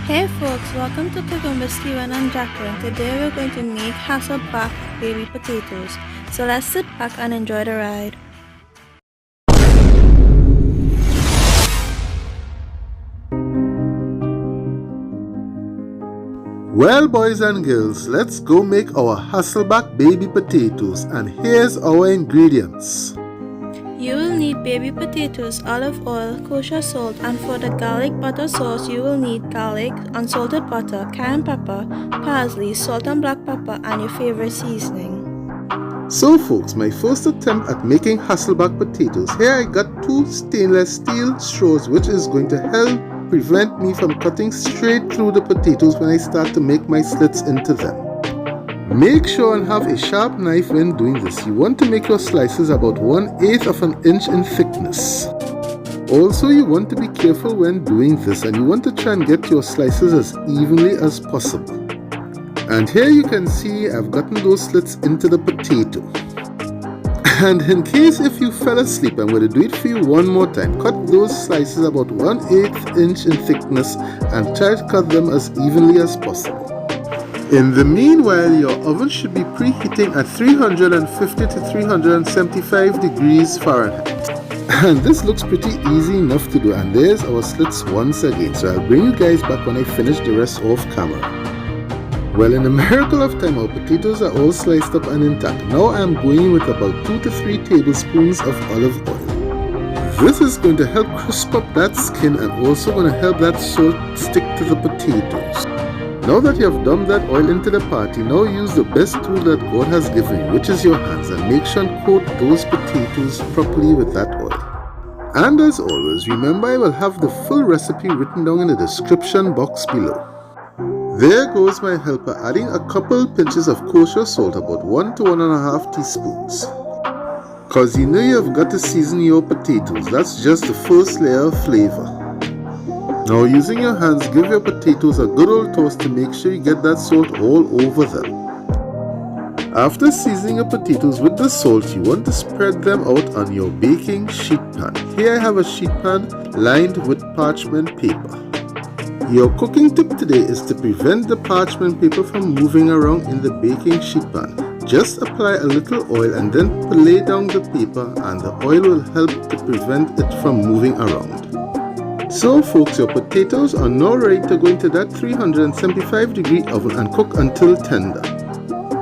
Hey folks, welcome to Cooking with Steven and Jacqueline. Today we're going to make Hasselback baby potatoes. So let's sit back and enjoy the ride. Well, boys and girls, let's go make our Hasselback baby potatoes, and here's our ingredients. You will need baby potatoes, olive oil, kosher salt, and for the garlic butter sauce you will need garlic, unsalted butter, cayenne pepper, parsley, salt and black pepper, and your favorite seasoning. So folks, my first attempt at making Hasselback potatoes. Here I got 2 stainless steel straws, which is going to help prevent me from cutting straight through the potatoes when I start to make my slits into them. Make sure and have a sharp knife when doing this. You want to make your slices about 1/8 of an inch in thickness. Also, you want to be careful when doing this, and you want to try and get your slices as evenly as possible. And here you can see I've gotten those slits into the potato. And in case if you fell asleep, I'm going to do it for you one more time. Cut those slices about 1/8 inch in thickness and try to cut them as evenly as possible. In the meanwhile, your oven should be preheating at 350 to 375 degrees Fahrenheit. And this looks pretty easy enough to do, and there's our slits once again. So I'll bring you guys back when I finish the rest off camera. Well, in a miracle of time, our potatoes are all sliced up and intact. Now I'm going with about 2 to 3 tablespoons of olive oil. This is going to help crisp up that skin and also going to help that salt stick to the potatoes. Now that you have dumped that oil into the party, now use the best tool that God has given you, which is your hands, and make sure and coat those potatoes properly with that oil. And as always, remember I will have the full recipe written down in the description box below. There goes my helper, adding a couple pinches of kosher salt, about 1 to 1.5 teaspoons. Cause you know you've got to season your potatoes, that's just the first layer of flavor. Now using your hands, give your potatoes a good old toss to make sure you get that salt all over them. After seasoning your potatoes with the salt, you want to spread them out on your baking sheet pan. Here I have a sheet pan lined with parchment paper. Your cooking tip today is to prevent the parchment paper from moving around in the baking sheet pan. Just apply a little oil and then lay down the paper, and the oil will help to prevent it from moving around. So folks, your potatoes are now ready to go into that 375 degree oven and cook until tender.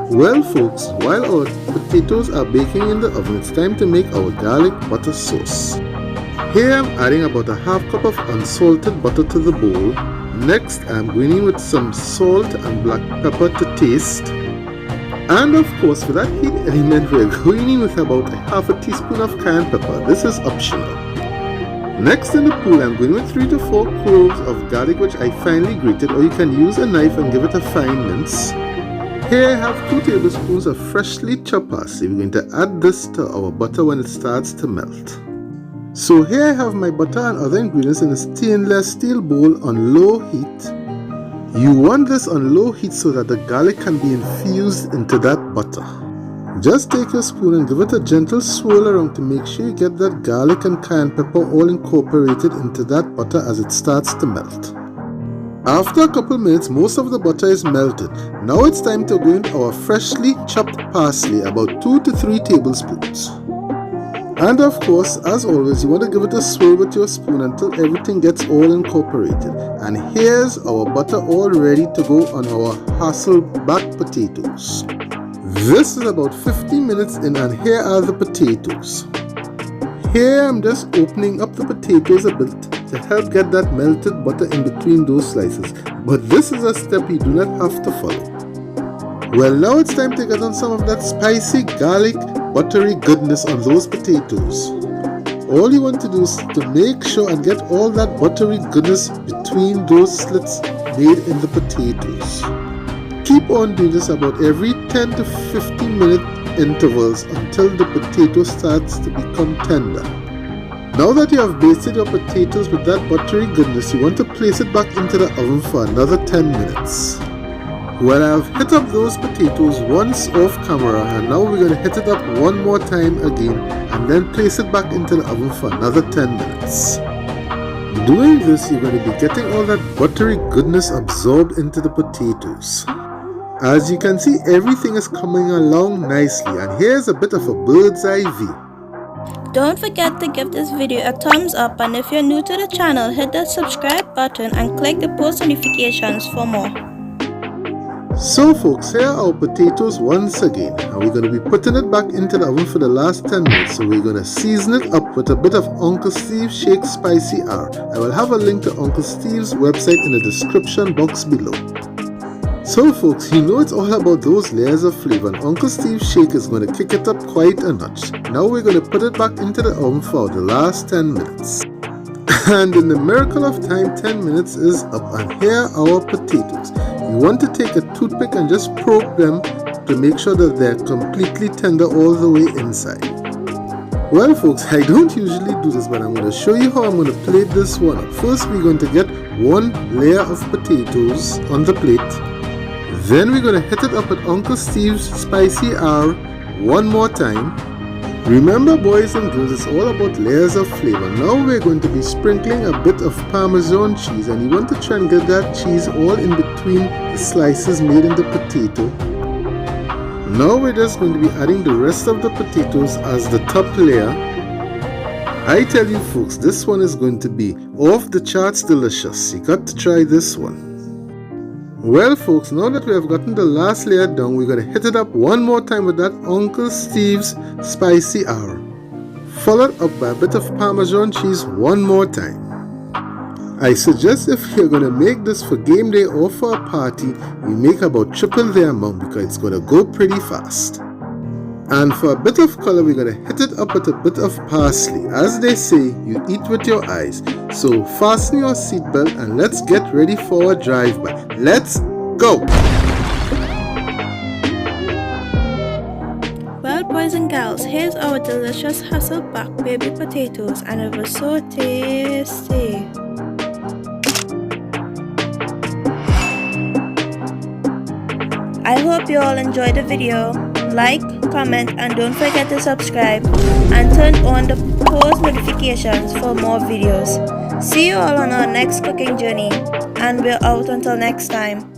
Well folks, while our potatoes are baking in the oven, it's time to make our garlic butter sauce. Here I'm adding about 1/2 cup of unsalted butter to the bowl. Next I'm going in with some salt and black pepper to taste. And of course, for that heat element, we're going in with about 1/2 teaspoon of cayenne pepper. This is optional. Next in the pool, I'm going with 3 to 4 cloves of garlic, which I finely grated, or you can use a knife and give it a fine mince. Here I have 2 tablespoons of freshly chopped parsley. We're going to add this to our butter when it starts to melt. So here I have my butter and other ingredients in a stainless steel bowl on low heat. You want this on low heat so that the garlic can be infused into that butter. Just take your spoon and give it a gentle swirl around to make sure you get that garlic and cayenne pepper all incorporated into that butter as it starts to melt. After a couple minutes, most of the butter is melted. Now it's time to go into our freshly chopped parsley, about 2 to 3 tablespoons. And of course, as always, you want to give it a swirl with your spoon until everything gets all incorporated. And here's our butter all ready to go on our Hasselback potatoes. This is about 15 minutes in, and here are the potatoes. Here I'm just opening up the potatoes a bit to help get that melted butter in between those slices. But this is a step you do not have to follow. Well, now it's time to get on some of that spicy garlic buttery goodness on those potatoes. All you want to do is to make sure and get all that buttery goodness between those slits made in the potatoes. Keep on doing this about every 10 to 15 minute intervals until the potato starts to become tender. Now that you have basted your potatoes with that buttery goodness, you want to place it back into the oven for another 10 minutes. Well, I've hit up those potatoes once off camera, and now we're going to hit it up one more time again and then place it back into the oven for another 10 minutes. doing this, you're going to be getting all that buttery goodness absorbed into the potatoes. As you can see, everything is coming along nicely, and here's a bit of a bird's eye view. Don't forget to give this video a thumbs up, and if you're new to the channel, hit that subscribe button and click the post notifications for more. So folks, here are our potatoes once again, and we're going to be putting it back into the oven for the last 10 minutes. So we're going to season it up with a bit of Uncle Steve's Shake Spicy R. I will have a link to Uncle Steve's website in the description box below. So folks, you know it's all about those layers of flavor, and Uncle Steve's Shake is going to kick it up quite a notch. Now we're going to put it back into the oven for the last 10 minutes. And in the miracle of time, 10 minutes is up, and here are our potatoes. You want to take a toothpick and just probe them to make sure that they're completely tender all the way inside. Well folks, I don't usually do this, but I'm going to show you how I'm going to plate this one up. First we're going to get one layer of potatoes on the plate. Then we're going to hit it up with Uncle Steve's Spicy R one more time. Remember boys and girls, it's all about layers of flavor. Now we're going to be sprinkling a bit of Parmesan cheese, and you want to try and get that cheese all in between the slices made in the potato. Now we're just going to be adding the rest of the potatoes as the top layer. I tell you folks, this one is going to be off the charts delicious. You got to try this one. Well folks, now that we have gotten the last layer done, we're going to hit it up one more time with that Uncle Steve's Spicy R, followed up by a bit of Parmesan cheese one more time. I suggest if you're going to make this for game day or for a party, you make about triple the amount because it's going to go pretty fast. And for a bit of color, we're going to hit it up with a bit of parsley. As they say, you eat with your eyes. So fasten your seatbelt and let's get ready for a drive-by. Let's go! Well boys and girls, here's our delicious Hasselback baby potatoes, and it was so tasty. I hope you all enjoyed the video. Like, comment, and don't forget to subscribe and turn on the post notifications for more videos. See you all on our next cooking journey, and we're out until next time.